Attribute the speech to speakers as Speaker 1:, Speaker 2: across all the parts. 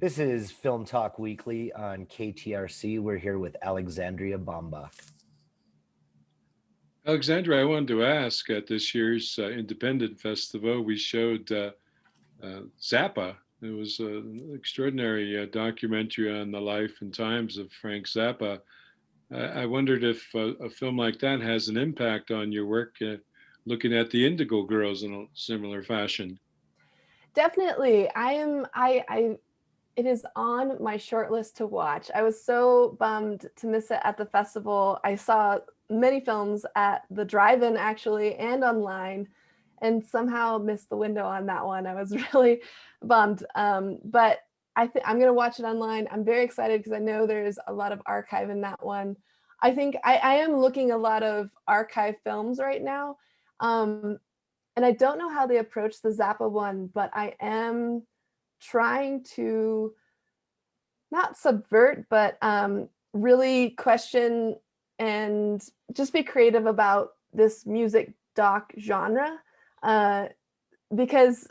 Speaker 1: This is Film Talk Weekly on KTRC. We're here with Alexandria Bombach.
Speaker 2: Alexandra, I wanted to ask at this year's Independent Festival, we showed Zappa. It was an extraordinary documentary on the life and times of Frank Zappa. I wondered if a film like that has an impact on your work, looking at the Indigo Girls in a similar fashion.
Speaker 3: Definitely. I it is on my short list to watch. I was so bummed to miss it at the festival. I saw many films at the drive-in actually and online and somehow missed the window on that one. I was really bummed. But I think I'm gonna watch it online. I'm very excited because I know there's a lot of archive in that one. I think I am looking a lot of archive films right now. Um, and I don't know how they approach the Zappa one, but I am trying to not subvert, but really question and just be creative about this music doc genre, because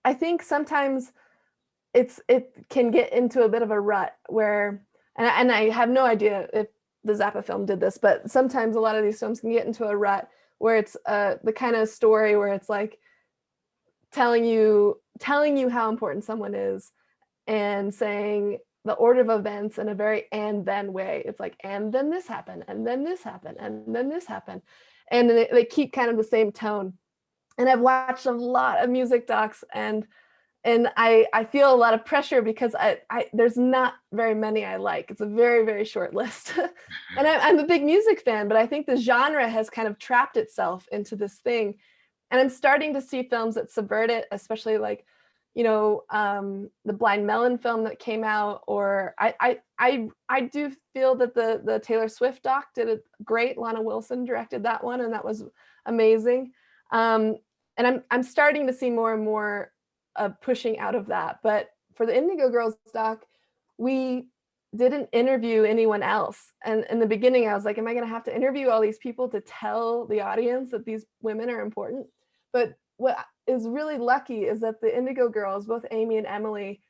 Speaker 3: I think sometimes it can get into a bit of a rut where, and I have no idea if the Zappa film did this, but sometimes a lot of these films can get into a rut where it's the kind of story where it's like telling you how important someone is and saying the order of events in a very and then way. It's like, and then this happened, and then this happened, and then this happened. And they keep kind of the same tone. And I've watched a lot of music docs and I feel a lot of pressure because I there's not very many I like. It's a very, very short list. And I'm a big music fan, but I think the genre has kind of trapped itself into this thing. And I'm starting to see films that subvert it, especially like, the Blind Melon film that came out, or I do feel that the Taylor Swift doc did it great. Lana Wilson directed that one, and that was amazing. And I'm starting to see more and more pushing out of that. But for the Indigo Girls doc, we didn't interview anyone else. And in the beginning, I was like, am I going to have to interview all these people to tell the audience that these women are important? But what is really lucky is that the Indigo Girls, both Amy and Emily,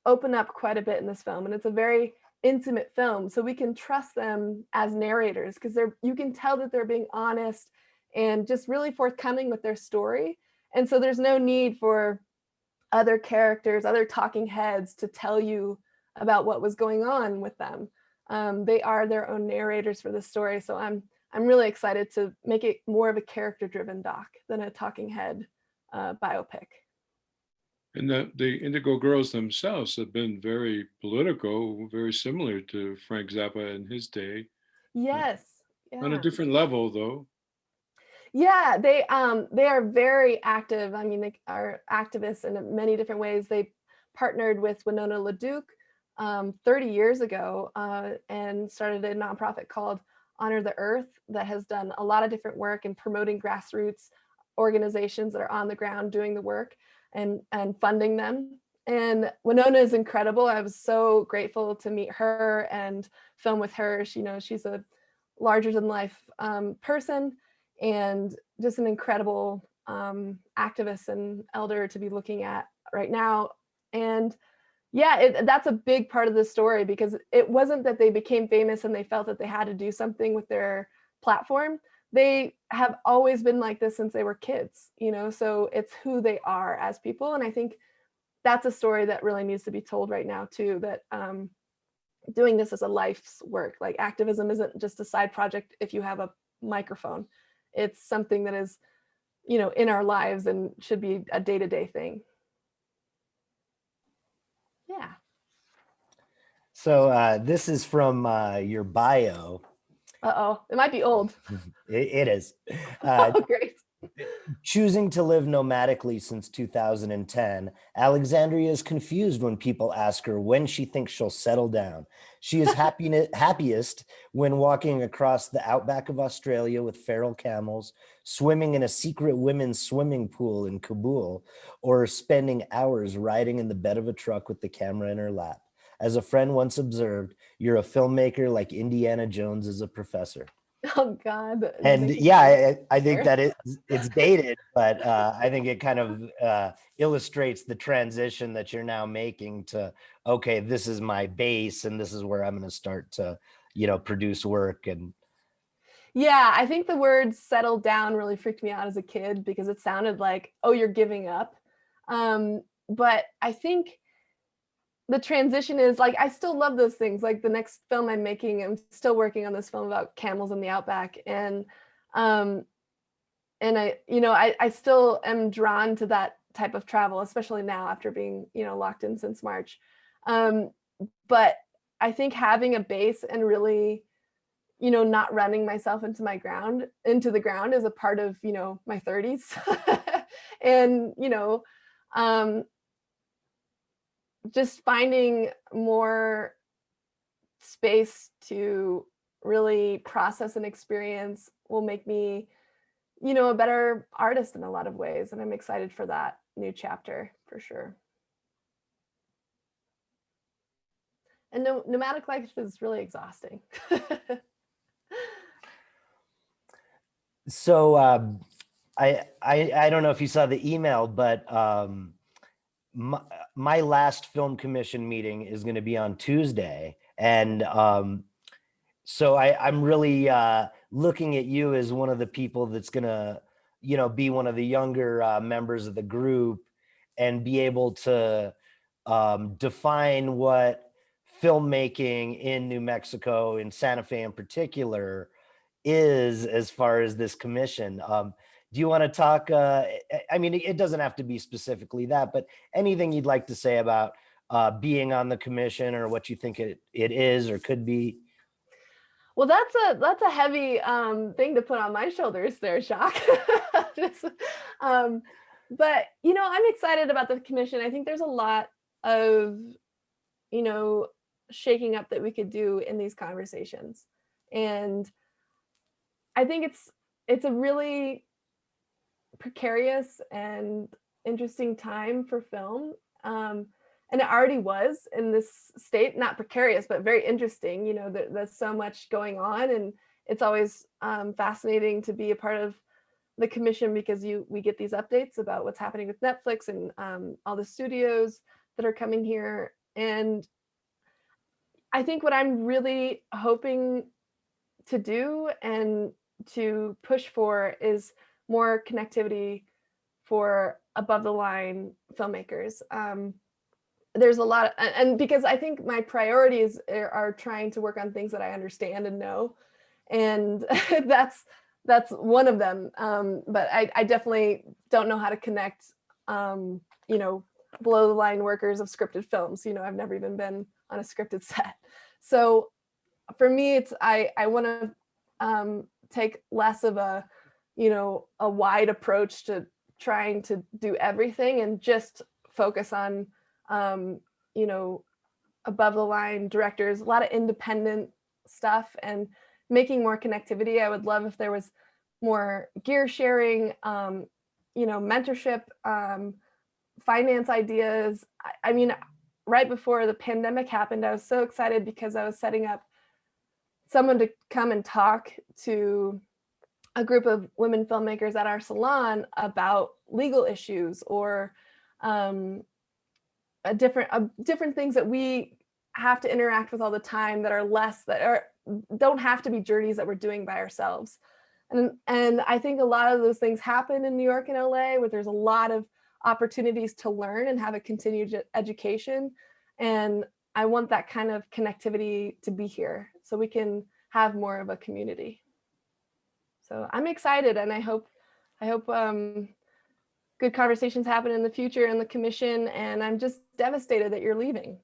Speaker 3: open up quite a bit in this film. And it's a very intimate film. So we can trust them as narrators because you can tell that they're being honest and just really forthcoming with their story. And so there's no need for other characters, other talking heads to tell you about what was going on with them. They are their own narrators for the story. So I'm really excited to make it more of a character-driven doc than a talking head biopic.
Speaker 2: And the Indigo Girls themselves have been very political, very similar to Frank Zappa in his day.
Speaker 3: Yes.
Speaker 2: On a
Speaker 3: Yeah.
Speaker 2: different level, though.
Speaker 3: Yeah, they are very active. I mean, they are activists in many different ways. They partnered with Winona LaDuke 30 years ago and started a nonprofit called Honor the Earth that has done a lot of different work in promoting grassroots organizations that are on the ground doing the work and funding them. And Winona is incredible. I was so grateful to meet her and film with her. She's a larger than life person and just an incredible activist and elder to be looking at right now. And yeah, that's a big part of the story because it wasn't that they became famous and they felt that they had to do something with their platform. They have always been like this since they were kids, so it's who they are as people. And I think that's a story that really needs to be told right now too, that doing this as a life's work, like activism isn't just a side project if you have a microphone. It's something that is, in our lives and should be a day-to-day thing. Yeah.
Speaker 1: So this is from your bio.
Speaker 3: Uh-oh, it might be old.
Speaker 1: It is.
Speaker 3: Oh, great.
Speaker 1: Choosing to live nomadically since 2010, Alexandria is confused when people ask her when she thinks she'll settle down. She is happiest when walking across the outback of Australia with feral camels, swimming in a secret women's swimming pool in Kabul, or spending hours riding in the bed of a truck with the camera in her lap. As a friend once observed, you're a filmmaker like Indiana Jones is a professor.
Speaker 3: Oh God. You're
Speaker 1: And
Speaker 3: making
Speaker 1: yeah,
Speaker 3: me
Speaker 1: I think
Speaker 3: sure.
Speaker 1: that it's dated, but I think it kind of illustrates the transition that you're now making to, okay, this is my base and this is where I'm going to start to, produce work. And
Speaker 3: Yeah, I think the word settle down really freaked me out as a kid because it sounded like, oh, you're giving up. But I think the transition is like, I still love those things. Like the next film I'm making, I'm still working on this film about camels in the outback. Um, and I still am drawn to that type of travel, especially now after being, locked in since March. Um, but I think having a base and really, not running myself into the ground is a part of, my 30s. And, um, just finding more space to really process an experience will make me, a better artist in a lot of ways. And I'm excited for that new chapter for sure. And nomadic life is really exhausting.
Speaker 1: so I don't know if you saw the email, but my last film commission meeting is going to be on Tuesday. And so I'm really looking at you as one of the people that's going to, be one of the younger members of the group and be able to define what filmmaking in New Mexico, in Santa Fe in particular, is as far as this commission. Do you want to talk? I mean, it doesn't have to be specifically that, but anything you'd like to say about being on the commission or what you think it is or could be?
Speaker 3: Well, that's a heavy thing to put on my shoulders there, Jacques. Just, um, but I'm excited about the commission. I think there's a lot of you know shaking up that we could do in these conversations, and I think it's a really precarious and interesting time for film. And it already was in this state, not precarious, but very interesting. There's so much going on, and it's always fascinating to be a part of the commission because we get these updates about what's happening with Netflix and all the studios that are coming here. And I think what I'm really hoping to do and to push for is more connectivity for above the line filmmakers. There's a lot and because I think my priorities are trying to work on things that I understand and know, and that's one of them. But I definitely don't know how to connect you know below the line workers of scripted films. I've never even been on a scripted set. So for me, it's I want to take less of a wide approach to trying to do everything and just focus on um, you know above the line directors, a lot of independent stuff, and making more connectivity. I would love if there was more gear sharing, mentorship, finance ideas. I mean, right before the pandemic happened, I was so excited because I was setting up someone to come and talk to a group of women filmmakers at our salon about legal issues or different things that we have to interact with all the time that don't have to be journeys that we're doing by ourselves. And I think a lot of those things happen in New York and LA, where there's a lot of opportunities to learn and have a continued education. And I want that kind of connectivity to be here so we can have more of a community. So I'm excited, and I hope good conversations happen in the future in the commission. And I'm just devastated that you're leaving.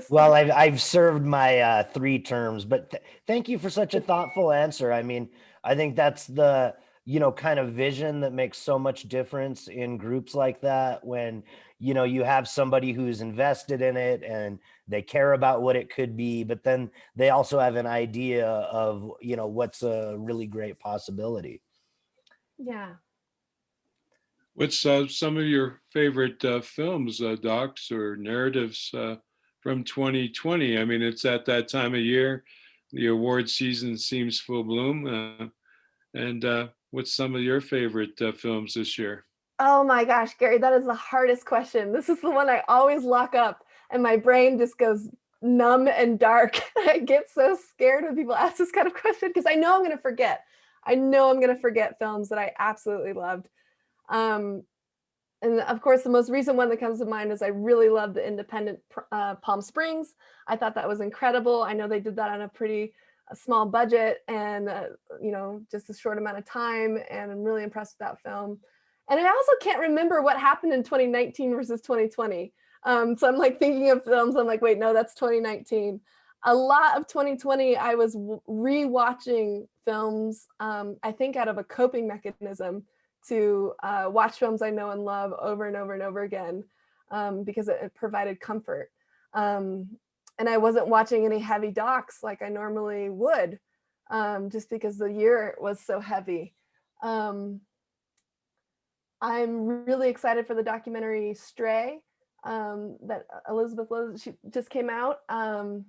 Speaker 1: Well, I've served my 3 terms, but thank you for such a thoughtful answer. I mean, I think that's the kind of vision that makes so much difference in groups like that, when you have somebody who's invested in it and they care about what it could be, but then they also have an idea of what's a really great possibility.
Speaker 3: Yeah.
Speaker 2: What's some of your favorite films, docs, or narratives from 2020? I mean, it's at that time of year. the award season seems full bloom. And what's some of your favorite films this year?
Speaker 3: Oh my gosh, Gary, that is the hardest question. This is the one I always lock up and my brain just goes numb and dark. I get so scared when people ask this kind of question because I know I'm going to forget. I know I'm going to forget films that I absolutely loved. And of course, the most recent one that comes to mind is I really loved the independent Palm Springs. I thought that was incredible. I know they did that on a pretty small budget and, just a short amount of time. And I'm really impressed with that film. And I also can't remember what happened in 2019 versus 2020. So I'm like thinking of films. I'm like, wait, no, that's 2019. A lot of 2020, I was rewatching films, I think out of a coping mechanism to watch films I know and love over and over and over again because it provided comfort. And I wasn't watching any heavy docs like I normally would just because the year was so heavy. I'm really excited for the documentary Stray that Elizabeth Lowe, she just came out. And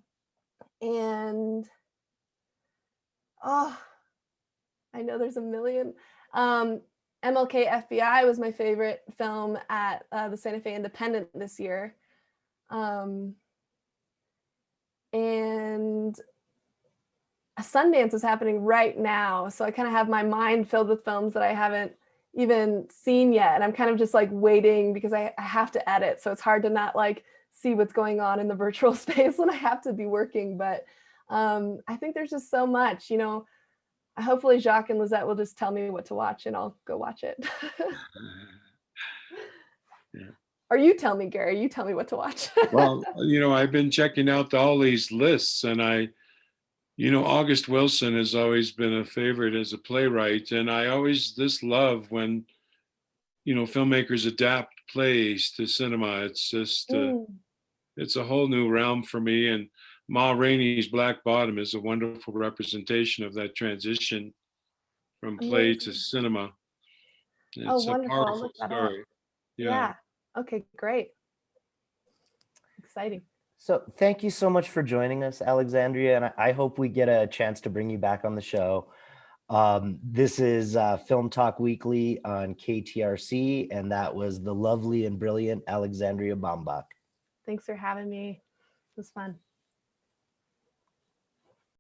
Speaker 3: I know there's a million. MLK FBI was my favorite film at the Santa Fe Independent this year. And Sundance is happening right now. So I kind of have my mind filled with films that I haven't even seen yet. And I'm kind of just like waiting because I have to edit. So it's hard to not like see what's going on in the virtual space when I have to be working. But I think there's just so much, hopefully Jacques and Lizette will just tell me what to watch and I'll go watch it.
Speaker 2: Yeah.
Speaker 3: Or you tell me, Gary, you tell me what to watch.
Speaker 2: Well, I've been checking out all these lists and August Wilson has always been a favorite as a playwright. And I always just love when, filmmakers adapt plays to cinema. It's just, it's a whole new realm for me. And Ma Rainey's Black Bottom is a wonderful representation of that transition from play to cinema. It's a
Speaker 3: wonderful. I'll
Speaker 2: powerful
Speaker 3: look that
Speaker 2: story.
Speaker 3: up. Yeah. Okay, great. Exciting.
Speaker 1: So thank you so much for joining us, Alexandria, and I hope we get a chance to bring you back on the show. This is Film Talk Weekly on KTRC, and that was the lovely and brilliant Alexandria Bombach.
Speaker 3: Thanks for having me. It was fun.